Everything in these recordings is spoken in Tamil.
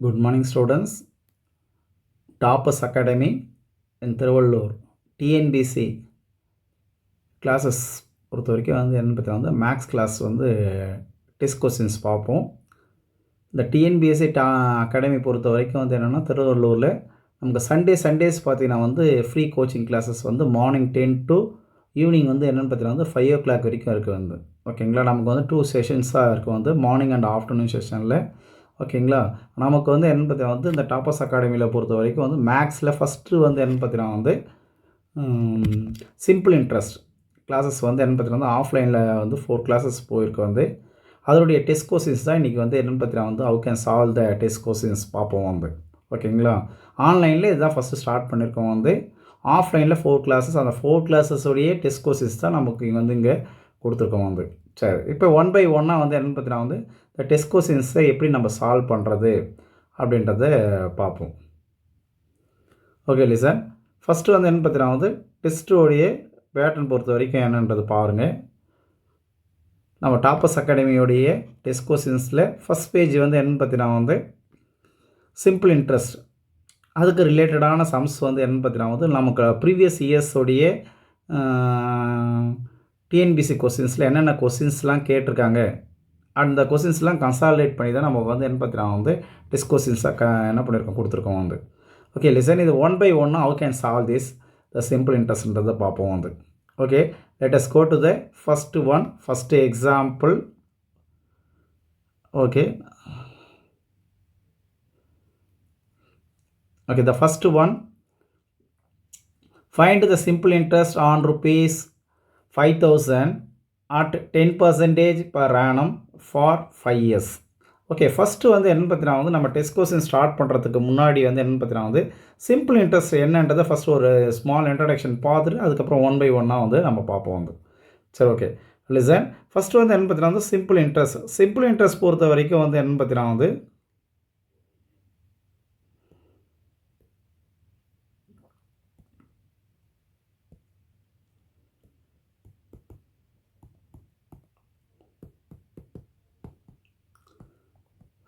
Good morning, students. Toppers Academy in Thiruvallur TNPSC classes பொறுத்த வரைக்கும் என்னென்னு பார்த்தீங்கன்னா மேக்ஸ் கிளாஸ் டெஸ்ட் கொஸ்டின்ஸ் பார்ப்போம். இந்த டிஎன்பிஎஸ்சி அகாடமி பொறுத்த வரைக்கும் என்னென்னா திருவள்ளூரில் நமக்கு சண்டேஸ் பார்த்தீங்கன்னா free coaching classes morning 10 to evening என்னென்னு பார்த்தீங்கன்னா 5 o'clock வரைக்கும் இருக்குது ஓகேங்களா. நமக்கு 2 செஷன்ஸாக இருக்குது மார்னிங் அண்ட் ஆஃப்டர்நூன் செஷனில். ஓகேங்களா. நமக்கு என்னென்னு பார்த்தீங்கன்னா இந்த டாப்பர்ஸ் அகாடமியில் பொறுத்த வரைக்கும் மேக்ஸில் ஃபஸ்ட்டு என்னென்னு பார்த்தீங்கன்னா சிம்பிள் இன்ட்ரெஸ்ட் கிளாஸஸ் என்னென்னு பார்த்தீங்கன்னா ஆஃப்லைனில் 4 கிளாஸஸ் போயிருக்கு அதனுடைய டெஸ்ட் கொஸ்டின்ஸ் தான் இன்றைக்கி என்னென்னு பார்த்தீங்கன்னா how can solve the test questions பார்ப்போம் ஓகேங்களா. ஆன்லைனில் இதுதான் ஃபஸ்ட்டு ஸ்டார்ட் பண்ணியிருக்கோம் ஆஃப்லைனில் 4 கிளாஸஸ் அந்த 4 கிளாஸஸோடைய டெஸ்ட் கொஸ்டின்ஸ் தான் நமக்கு இங்கே கொடுத்துருக்கோம் சரி. இப்போ 1 by 1 என்னென்னு பார்த்தீங்கன்னா இந்த டெஸ்ட் கொஸ்டின்ஸை எப்படி நம்ம சால்வ் பண்ணுறது அப்படின்றத பார்ப்போம். Okay listen. ஃபஸ்ட்டு என்னென்னு பார்த்தீங்கன்னா டெஸ்ட்டோடைய பேட்டர்ன் பொறுத்த வரைக்கும் என்னன்றது பாருங்கள். நம்ம டாப்பர்ஸ் அகாடமியோடைய டெஸ்ட் கொஸ்டின்ஸில் ஃபஸ்ட் பேஜ் என்னென்னு பார்த்தீங்கன்னா சிம்பிள் இன்ட்ரெஸ்ட் அதுக்கு ரிலேட்டடான சம்ஸ் என்னென்னு பார்த்தீங்கன்னா நமக்கு ப்ரீவியஸ் இயர்ஸோடைய டிஎன்பிசி கொஸ்டின்ஸில் என்னென்ன கொஸ்டின்ஸ்லாம் கேட்டிருக்காங்க அந்த கொஸ்டின்ஸ்லாம் கன்சாலிடேட் பண்ணி தான் நம்ம என்ன பார்த்தீங்கன்னா டெஸ்ட் கொஸ்டின்ஸாக என்ன பண்ணியிருக்கோம் கொடுத்துருக்கோம் ஓகே லிசன். இது 1 by 1 how can solve this the simple இன்ட்ரெஸ்ட்ன்றதை பார்ப்போம் okay. Let us go to the first example. Okay okay the first one, find the simple interest on rupees 5,000 at 10% per annum for 5 years. Okay first என்னென்னு பார்த்தீங்கன்னா நம்ம டெஸ்ட் கொஸ்டின் ஸ்டார்ட் பண்ணுறதுக்கு முன்னாடி என்னென்னு பார்த்தீங்கன்னா சிம்பிள் இன்ட்ரெஸ்ட் என்னன்றதை ஃபஸ்ட்டு ஒரு ஸ்மால் இன்ட்ரடக்ஷன் பார்த்துட்டு அதுக்கப்புறம் 1 by 1 நம்ம பார்ப்போம் சரி. Okay listen. ஃபஸ்ட்டு என்னென்னு பார்த்தீங்கன்னா சிம்பிள் இன்ட்ரெஸ்ட் பொறுத்த வரைக்கும் என்னென்னு பார்த்தீங்கன்னா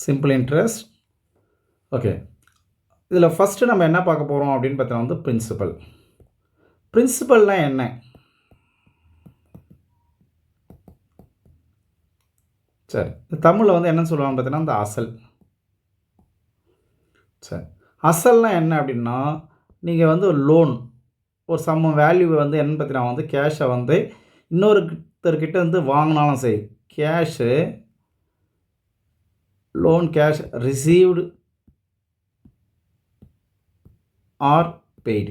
சிம்பிள் இன்ட்ரெஸ்ட். ஓகே இதில் ஃபஸ்ட்டு நம்ம என்ன பார்க்க போகிறோம் அப்படின்னு பார்த்தீங்கன்னா பிரின்சிபல்னால் என்ன? சரி தமிழில் என்னன்னு சொல்லுவாங்க பார்த்தீங்கன்னா இந்த அசல். சரி அசல்னால் என்ன அப்படின்னா நீங்கள் லோன் ஒரு சம்ம வேல்யூ என்னன்னு பார்த்தீங்கன்னா கேஷை இன்னொருத்தர்கிட்ட வாங்கினாலும் சரி cash loan cash received or paid.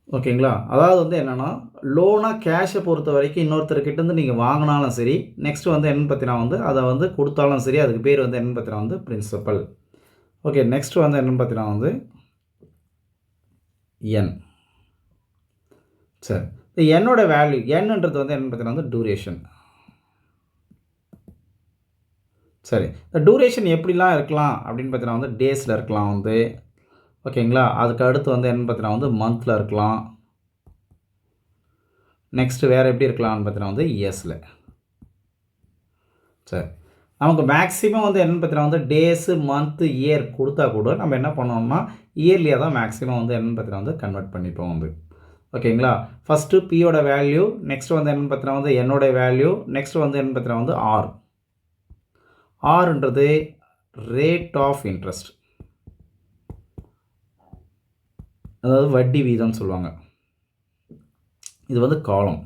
ஓகேங்களா. அதாவது என்னென்னா லோனாக கேஷை பொறுத்த வரைக்கும் இன்னொருத்தர்கிட்ட நீங்கள் வாங்கினாலும் சரி நெக்ஸ்ட் என்னென்னு பார்த்தீங்கன்னா அதை கொடுத்தாலும் சரி அதுக்கு பேர் என்னென்னு பார்த்தீங்கன்னா பிரின்சிபல். ஓகே நெக்ஸ்ட் என்னென்னு பார்த்தீங்கன்னா என். சரி இந்த என்னோட வேல்யூ என்னன்றது என்னென்னு பார்த்தீங்கன்னா டூரேஷன். சரி இந்த டூரேஷன் எப்படிலாம் இருக்கலாம் அப்படின்னு பார்த்தீங்கன்னா டேஸில் இருக்கலாம் ஓகேங்களா. அதுக்கு அடுத்து என்னென்னு பார்த்தீங்கன்னா மந்தில் இருக்கலாம். நெக்ஸ்ட்டு வேறு எப்படி இருக்கலாம்னு பார்த்தீங்கன்னா இயர்ஸில். சரி நமக்கு மேக்ஸிமம் என்னென்னு பார்த்தீங்கன்னா டேஸு மந்த்து இயர் கொடுத்தா கூட நம்ம என்ன பண்ணோம்னா இயர்லியாக தான் மேக்ஸிமம் என்னென்னு பார்த்தீங்கன்னா கன்வெர்ட் பண்ணிப்போம் ஓகேங்களா. ஃபஸ்ட்டு பியோட வேல்யூ நெக்ஸ்ட் என்னென்னு பார்த்தீங்கன்னா என்னோட வேல்யூ நெக்ஸ்ட் என்னென்னு பார்த்தீங்கன்னா ஆர். ஆர்ன்றது ரேட் ஆஃப் இன்ட்ரெஸ்ட் அதாவது வட்டி வீதம்னு சொல்லுவாங்க. இது காலம்.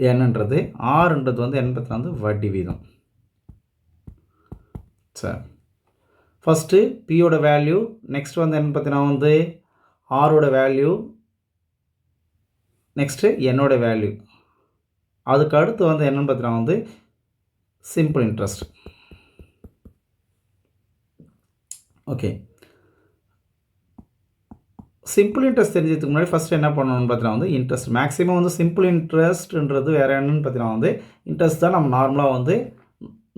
என்னன்றது ஆர்ன்றது என்னன்னு பார்த்தீங்கன்னா வட்டி வீதம். சரி ஃபஸ்ட்டு பியோட வேல்யூ நெக்ஸ்ட் என்னென்னு பார்த்தீங்கன்னா ஆரோட வேல்யூ நெக்ஸ்ட்டு என்னோட வேல்யூ அதுக்கு அடுத்து என்னென்னு பார்த்தீங்கன்னா simple interest. Okay simple interest தெரிஞ்சதுக்கு முன்னாடி ஃபஸ்ட்டு என்ன பண்ணணும்னு பார்த்தீங்கன்னா இன்ட்ரெஸ்ட் மேக்ஸிமம் சிம்பிள் இன்ட்ரெஸ்ட்ன்றது வேறு என்னென்னு பார்த்தீங்கன்னா இன்ட்ரெஸ்ட் தான் நம்ம நார்மலாக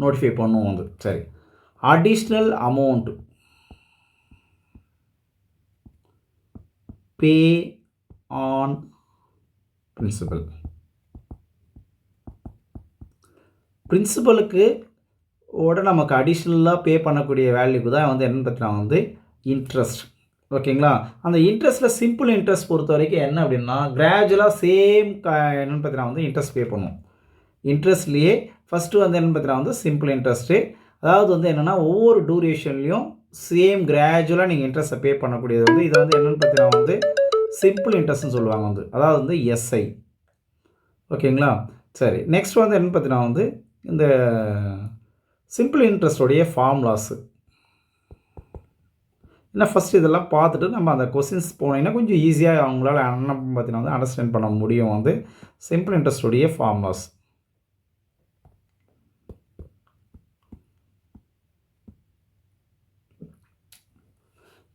நோட்டிஃபை பண்ணுவோம் சரி additional amount pay on principal. பிரின்சிபலுக்கு நமக்கு அடிஷ்னலாக பே பண்ணக்கூடிய வேல்யூக்கு தான் வந்து என்னென்னு பார்த்தீங்கன்னா வந்து இன்ட்ரெஸ்ட். ஓகேங்களா? அந்த இன்ட்ரெஸ்ட்டில் சிம்பிள் இன்ட்ரெஸ்ட் பொறுத்த வரைக்கும் என்ன அப்படின்னா கிராஜுவலாக சேம் என்னென்னு பார்த்தீங்கன்னா வந்து இன்ட்ரெஸ்ட் பே பண்ணும். இன்ட்ரெஸ்ட்லேயே ஃபஸ்ட்டு வந்து என்னென்னு பார்த்தீங்கன்னா வந்து சிம்பிள் இன்ட்ரெஸ்ட்டு. அதாவது வந்து என்னென்னா ஒவ்வொரு டூரேஷன்லேயும் சேம் கிராஜுவலாக நீங்கள் இன்ட்ரெஸ்ட்டை பே பண்ணக்கூடியது வந்து இதை வந்து என்னென்னு பார்த்தீங்கன்னா வந்து சிம்பிள் இன்ட்ரெஸ்ட்னு சொல்லுவாங்க வந்து. அதாவது வந்து எஸ்ஐ. ஓகேங்களா? சரி, நெக்ஸ்ட் வந்து என்னென்னு பார்த்தீங்கன்னா வந்து இந்த சிம்பிள் இன்ட்ரெஸ்டோடைய ஃபார்முலாஸு. ஏன்னா ஃபஸ்ட்டு இதெல்லாம் பார்த்துட்டு நம்ம அந்த கொஸ்டின்ஸ் போனீங்கன்னா கொஞ்சம் ஈஸியாக அவங்களால என்ன பார்த்தீங்கன்னா வந்து அண்டர்ஸ்டாண்ட் பண்ண முடியும் வந்து சிம்பிள் இன்ட்ரெஸ்டோடைய ஃபார்முலாஸ்.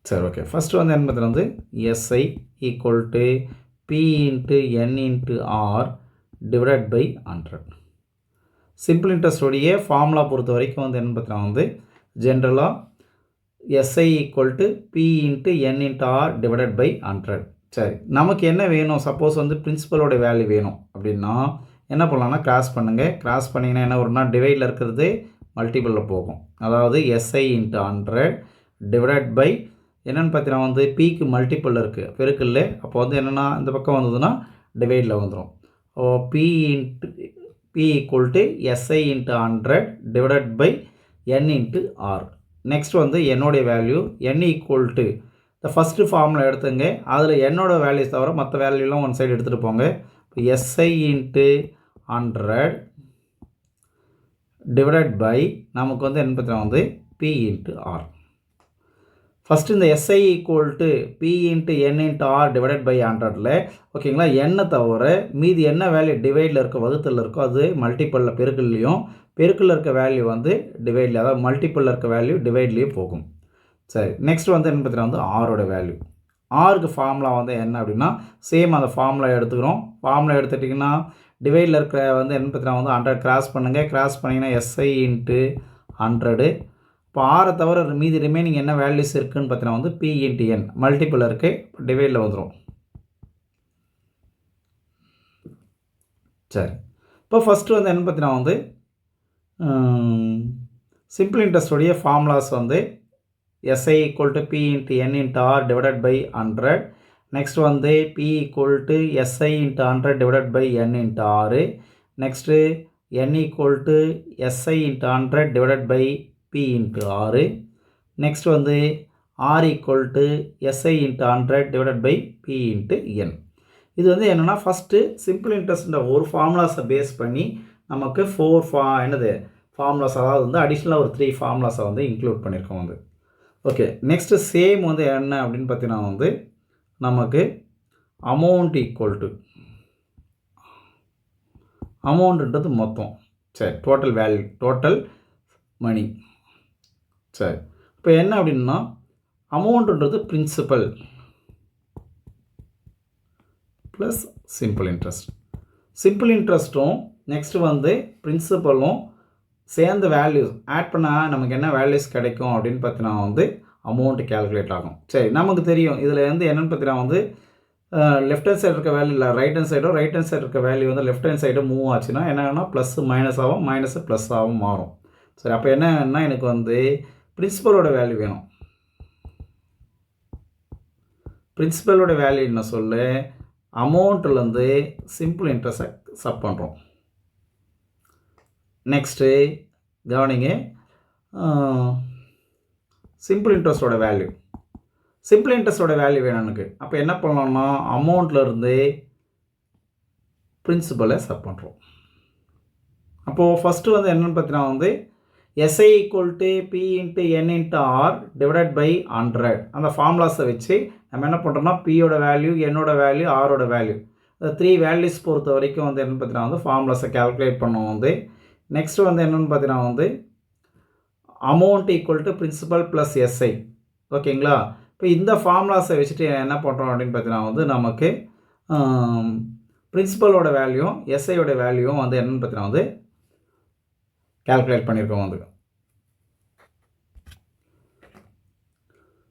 சரி, ஓகே. ஃபஸ்ட்டு வந்து என்ன பார்த்தீங்கன்னா வந்து SI equal to P into N into R divided by 100. Simple இன்ட்ரெஸ்டோடைய ஃபார்முலா பொறுத்த வரைக்கும் வந்து என்ன பார்த்தீங்கன்னா வந்து ஜென்ரலாக SI equal to P into N into R divided by 100. சரி, நமக்கு என்ன வேணும்? சப்போஸ் வந்து பிரின்சிபலோட வேல்யூ வேணும் அப்படின்னா என்ன பண்ணலாம்னா கிராஸ் பண்ணுங்கள். கிராஸ் பண்ணிங்கன்னா என்ன வரும்னா டிவைடில் இருக்கிறது மல்டிபிளில் போகும். அதாவது எஸ்ஐ இன்ட்டு 100 டிவைடட் பை என்னென்னு பார்த்தீங்கன்னா வந்து பிக்கு மல்டிபிள் இருக்குது பெருக்கல்ல. அப்போ வந்து என்னென்னா இந்த பக்கம் வந்ததுன்னா டிவைடில் வந்துடும். P equal to SI into 100 divided by N into R. Next வந்து என்னுடைய வேல்யூ n ஈக்குவல் டு இந்த ஃபஸ்ட்டு ஃபார்மில் எடுத்துங்க. அதில் என்னோட வேல்யூஸ் தவிர மற்ற வேல்யூலாம் ஒன் சைடு எடுத்துகிட்டு போங்க. இப்போ எஸ்ஐ இன்ட்டு 100 டிவைடட் பை நமக்கு வந்து என்ன பார்த்தீங்கன்னா வந்து பி இன்ட்டு ஆர். ஃபஸ்ட்டு இந்த SI equal to P into N into R divided by 100ல் ஓகேங்களா எண்ணை தவிர மீதி என்ன வேல்யூ டிவைடில் இருக்க வகுத்தில் இருக்கோ அது மல்டிப்பிளில் பெருக்கல்லையும் பெருக்கில் இருக்க வேல்யூ வந்து டிவைடில் அதாவது மல்டிப்பிளில் இருக்க வேல்யூ டிவைட்லேயும் போகும். சரி, நெக்ஸ்ட் வந்து என்ன பார்த்தீங்கன்னா வந்து ஆரோட வேல்யூ. ஆருக்கு ஃபார்முலா வந்து என்ன அப்படின்னா சேம் அந்த ஃபார்முலா எடுத்துக்கிறோம். ஃபார்முலா எடுத்துட்டிங்கன்னா டிவைடில் இருக்கிற வந்து என்ன பார்த்தீங்கன்னா வந்து 100 கிராஸ் பண்ணுங்கள். கிராஸ் பண்ணிங்கன்னா எஸ்ஐ இன்ட்டு 100. இப்போ ஆரை தவிர மீதி ரிமைனிங் என்ன வேல்யூஸ் இருக்குதுன்னு பார்த்தீங்கன்னா வந்து பி இன்ட்டு என் மல்டிப்பிள் இருக்குது டிவைடில் வந்துடும். சரி, இப்போ ஃபஸ்ட்டு வந்து என்ன பார்த்தீங்கன்னா வந்து சிம்பிள் இன்ட்ரெஸ்டோடைய ஃபார்முலாஸ் வந்து SI equal to P into N into R divided by 100. Next வந்து P equal to SI into 100 divided by N into R. Next N equal to SI into 100 divided by P into R. Next வந்து R equal to SI into 100 divided by P into N. இது வந்து என்னென்னா ஃபஸ்ட்டு சிம்பிள் இன்ட்ரெஸ்ட்ன்ற ஒரு ஃபார்முலாஸை பேஸ் பண்ணி நமக்கு என்னது ஃபார்முலாஸ் அதாவது வந்து அடிஷ்னலாக ஒரு 3 ஃபார்முலாஸை வந்து இன்க்ளூட் பண்ணியிருக்கோம் வந்து. ஓகே, நெக்ஸ்ட்டு சேம் வந்து என்ன அப்படின்னு பார்த்தீங்கன்னா வந்து நமக்கு அமௌண்ட் ஈக்குவல் டு அமௌண்ட்டுன்றது மொத்தம். சரி, டோட்டல் வேல்யூ டோட்டல் மணி. சரி, இப்போ என்ன அப்படின்னா அமௌண்ட்டுன்றது principal plus simple interest. Simple இன்ட்ரெஸ்ட்டும் நெக்ஸ்ட்டு வந்து பிரின்சிபலும் சேர்ந்த வேல்யூஸ் ஆட் பண்ணால் நமக்கு என்ன வேல்யூஸ் கிடைக்கும் அப்படின்னு பார்த்தீங்கன்னா வந்து அமௌண்ட்டு கேல்குலேட் ஆகும். சரி, நமக்கு தெரியும் இதில் வந்து என்னென்னு பார்த்தீங்கன்னா வந்து லெஃப்ட் ஹேண்ட் சைடு இருக்க வேல்யூ இல்லை ரைட் ஹேண்ட் சைடு இருக்க வேல்யூ வந்து லெஃப்ட் ஹேண்ட் சைடு மூவ் ஆச்சுன்னா என்னன்னா ப்ளஸ் மைனஸ் ஆகும், மைனஸ் ப்ளஸ் ஆகும் மாறும். சரி, அப்போ என்னன்னா எனக்கு வந்து பிரின்சிபலோட வேல்யூ வேணும். பிரின்சிபலோட வேல்யூ என்ன சொல்லு அமௌண்ட்லேருந்து சிம்பிள் இன்ட்ரெஸ்ட்டை சப் பண்ணுறோம். நெக்ஸ்ட்டு கவனிங்க சிம்பிள் இன்ட்ரெஸ்டோட வேல்யூ. சிம்பிள் இன்ட்ரெஸ்டோட வேல்யூ வேணும் எனக்கு. அப்போ என்ன பண்ணலாம்னா அமௌண்ட்லேருந்து பிரின்சிபலை சப் பண்ணுறோம். அப்போது ஃபஸ்ட்டு வந்து என்னென்னு பார்த்தீங்கன்னா வந்து SI equal to P into N into R divided by 100 அந்த ஃபார்முலாஸை வச்சு நம்ம என்ன பண்ணுறோம்னா பியோட வேல்யூ என்னோட வேல்யூ ஆரோட வேல்யூ இந்த 3 வேல்யூஸ் பொறுத்த வரைக்கும் வந்து என்னென்னு பார்த்தீங்கன்னா வந்து ஃபார்முலாஸை கேல்குலேட் பண்ணுவோம் வந்து. நெக்ஸ்ட்டு வந்து என்னென்னு பார்த்தீங்கன்னா வந்து amount equal to principal plus SI. ஓகேங்களா? இப்போ இந்த ஃபார்முலாஸை வச்சுட்டு என்ன பண்ணுறோம் அப்படின்னு பார்த்தீங்கன்னா வந்து நமக்கு பிரின்சிபலோட வேல்யூவும் எஸ்ஐயோட வேல்யூவும் வந்து என்னென்னு பார்த்தீங்கன்னா வந்து கேல்குலேட் பண்ணியிருக்கோம் வந்து.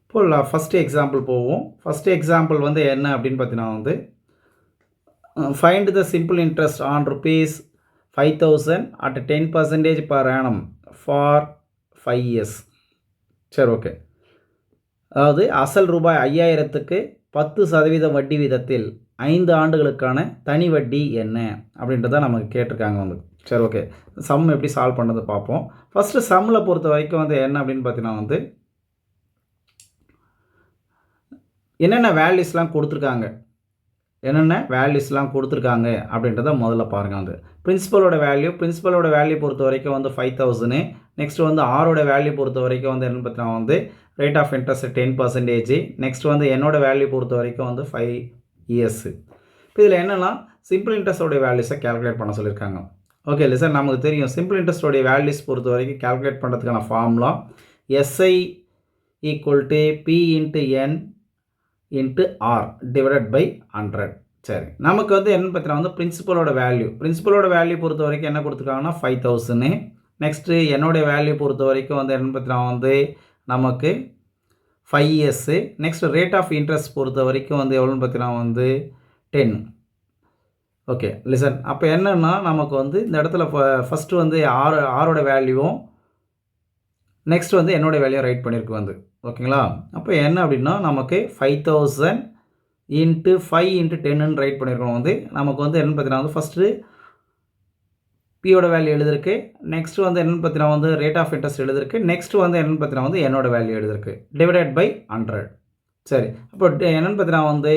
இப்போ ஃபஸ்ட்டு எக்ஸாம்பிள் போவோம். ஃபஸ்ட்டு எக்ஸாம்பிள் வந்து என்ன அப்படின்னு பார்த்தீங்கன்னா வந்து find the simple interest on rupees 5000 at 10% per annum for 5 years. சரி, ஓகே. அதாவது அசல் ரூபாய் 5000க்கு 10% வட்டி வீதத்தில் 5 ஆண்டுகளுக்கான தனி வட்டி என்ன அப்படின்றத நமக்கு கேட்டிருக்காங்க வந்து. சரி, ஓகே. சம் எப்படி சால்வ் பண்ணுறது பார்ப்போம். ஃபஸ்ட்டு சம்மில் பொறுத்த வரைக்கும் வந்து என்ன அப்படின்னு பார்த்தீங்கன்னா வந்து என்னென்ன வேல்யூஸ்லாம் கொடுத்துருக்காங்க அப்படின்றத முதல்ல பாருங்கள் வந்து. பிரின்சிபலோட வேல்யூ பொறுத்த வரைக்கும் வந்து 5000. நெக்ஸ்ட் வந்து ஆரோட வேல்யூ பொறுத்த வரைக்கும் வந்து என்னென்னு பார்த்தீங்கன்னா வந்து ரேட் ஆஃப் இன்ட்ரெஸ்ட் 10%. நெக்ஸ்ட் வந்து என்னோட வேல்யூ பொறுத்த வரைக்கும் வந்து 5 years. இப்போ இதில் என்னென்னா சிம்பிள் இன்ட்ரெஸ்டோடைய வேல்யூஸை கேல்குலேட் பண்ண சொல்லியிருக்காங்க. ஓகே இல்லை சார், நமக்கு தெரியும் சிம்பிள் இன்ட்ரெஸ்டோடைய வேல்யூஸ் பொறுத்த வரைக்கும் கேல்குலேட் பண்ணுறதுக்கான formula SI = P × N × R / 100. சரி, நமக்கு வந்து என்னென்னு பார்த்தீங்கன்னா வந்து பிரின்சிபலோட வேல்யூ பொறுத்த வரைக்கும் என்ன கொடுத்துருக்காங்கன்னா 5000. நெக்ஸ்ட்டு என்னோடய வேல்யூ பொறுத்த வரைக்கும் வந்து என்னென்னு பார்த்தீங்கன்னா வந்து நமக்கு 5 years. Next rate of interest பொறுத்த வரைக்கும் வந்து எவ்வளோன்னு பார்த்தீங்கன்னா வந்து 10. Okay listen. அப்போ என்னென்னா நமக்கு வந்து இந்த இடத்துல ஃபஸ்ட்டு வந்து ஆரோட வேல்யூவும் நெக்ஸ்ட் வந்து என்னோடய வேல்யூ ரைட் பண்ணியிருக்கு வந்து. ஓகேங்களா? அப்போ என்ன அப்படின்னா நமக்கு 5000 × 5 × 10ன்னு ரைட் பண்ணியிருக்கோம் வந்து. நமக்கு வந்து என்னென்னு பார்த்தீங்கன்னா வந்து ஃபஸ்ட்டு பியோட வேல்யூ எழுதிருக்கு. நெக்ஸ்ட் வந்து என்னென்னு பார்த்தீங்கன்னா வந்து ரேட் ஆஃப் இன்ட்ரெஸ்ட் எழுதிருக்கு. நெக்ஸ்ட் வந்து என்னென்னு பார்த்தீங்கன்னா வந்து என்னோட வேல்யூ எழுதிருக்கு / 100. சரி, அப்போ என்னென்னு பார்த்தீங்கன்னா வந்து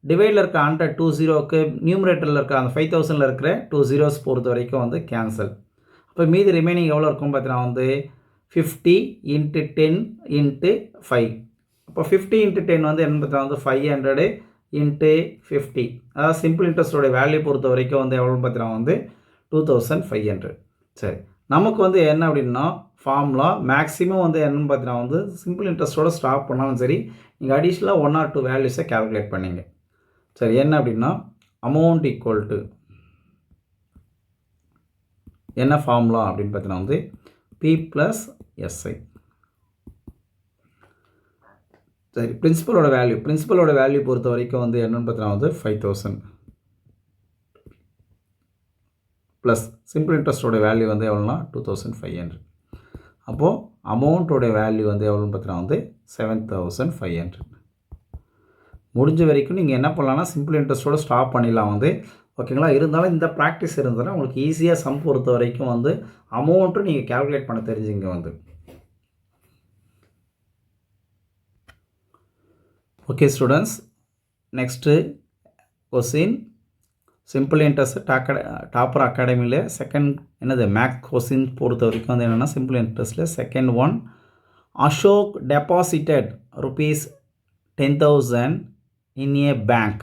டிவைடில் இருக்க 100 2 0க்கு நியூமரேட்டரில் இருக்க அந்த 5000ல் இருக்கிற 2 zeros பொறுத்த வரைக்கும் வந்து கேன்சல். அப்போ மீதி ரிமைனிங் எவ்வளோ இருக்கும் பார்த்தீங்கன்னா வந்து 50 × 10 × 5. அப்போ 50 × 10 வந்து என்னென்னு பார்த்தீங்கன்னா வந்து 500 × 50. அதாவது சிம்பிள் இன்ட்ரெஸ்டோட வேல்யூ பொறுத்த வரைக்கும் வந்து எவ்வளோன்னு பார்த்தீங்கன்னா வந்து 2500. சரி, நமக்கு வந்து என்ன அப்படின்னா ஃபார்முலா மேக்ஸிமம் வந்து என்னென்னு பார்த்தீங்கன்னா வந்து சிம்பிள் இன்ட்ரெஸ்ட்டோட ஸ்டாப் பண்ணாலும் சரி நீங்கள் அடிஷ்னலாக 1 or 2 வேல்யூஸை கேல்குலேட் பண்ணிங்க. சரி, என்ன அப்படின்னா அமௌண்ட் = என்ன ஃபார்முலா அப்படின்னு பார்த்தீங்கன்னா வந்து P + SI. சரி, பிரின்சிபலோட வேல்யூ பொறுத்த வரைக்கும் வந்து என்னென்னு பார்த்தீங்கன்னா வந்து 5000 ப்ளஸ் சிம்பிள் இன்ட்ரெஸ்ட்டோட வேல்யூ வந்து எவ்வளோனா 2500. அப்போது அமௌண்ட்டோட வேல்யூ வந்து எவ்வளோன்னு பார்த்தீங்கன்னா வந்து 7500. முடிஞ்ச வரைக்கும் நீங்கள் என்ன பண்ணலாம்னா சிம்பிள் இன்ட்ரெஸ்ட்டோட ஸ்டாப் பண்ணிடலாம் வந்து. ஓகேங்களா? இருந்தாலும் இந்த ப்ராக்டிஸ் இருந்ததுன்னா உங்களுக்கு ஈஸியாக சம் பொறுத்த வரைக்கும் வந்து அமௌண்ட்டும் நீங்கள் கேல்குலேட் பண்ண தெரிஞ்சுங்க வந்து. Okay students, next question simple interest topper அகாடமியில் செகண்ட் என்னது மேக்ஸ் கொஸ்டின் பொறுத்த வரைக்கும் வந்து என்னென்னா சிம்பிள் இன்ட்ரெஸ்ட்டில் second one Ashok deposited ₹10,000 in a bank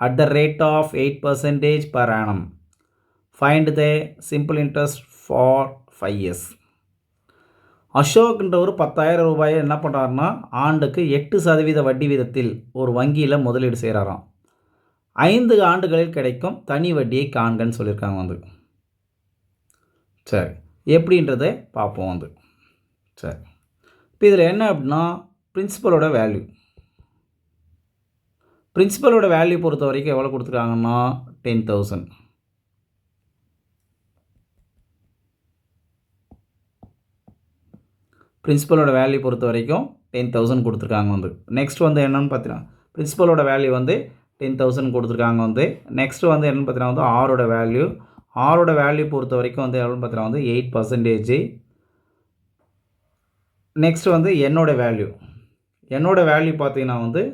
at the rate of 8% per annum. Find the simple interest for 5 years. அசோக்ன்ற ஒரு 10,000 ரூபாயை என்ன பண்ணுறாருன்னா ஆண்டுக்கு 8% வட்டி வீதத்தில் ஒரு வங்கியில் முதலீடு செய்கிறாராம். 5 ஆண்டுகளில் கிடைக்கும் தனி வட்டியை காண்கன்னு சொல்லியிருக்காங்க வந்து. சரி, எப்படின்றத பார்ப்போம் வந்து. சரி, இப்போ இதில் என்ன அப்படின்னா பிரின்சிபலோட வேல்யூ பொறுத்த வரைக்கும் எவ்வளோ கொடுத்துருக்காங்கன்னா 10,000. பிரின்சிபலோட வேல்யூ பொறுத்த வரைக்கும் 10,000 கொடுத்துருக்காங்க வந்து. நெக்ஸ்ட் வந்து என்னென்னு பார்த்தீங்கன்னா பிரின்சிபலோட வேல்யூ வந்து 10,000 கொடுத்துருக்காங்க வந்து. நெக்ஸ்ட் வந்து என்னென்னு பார்த்தீங்கன்னா வந்து ஆரோட வேல்யூ பொறுத்த வரைக்கும் வந்து எவ்வளோன்னு பார்த்தீங்கன்னா வந்து 8%. நெக்ஸ்ட் வந்து என்னோட வேல்யூ பார்த்தீங்கன்னா வந்து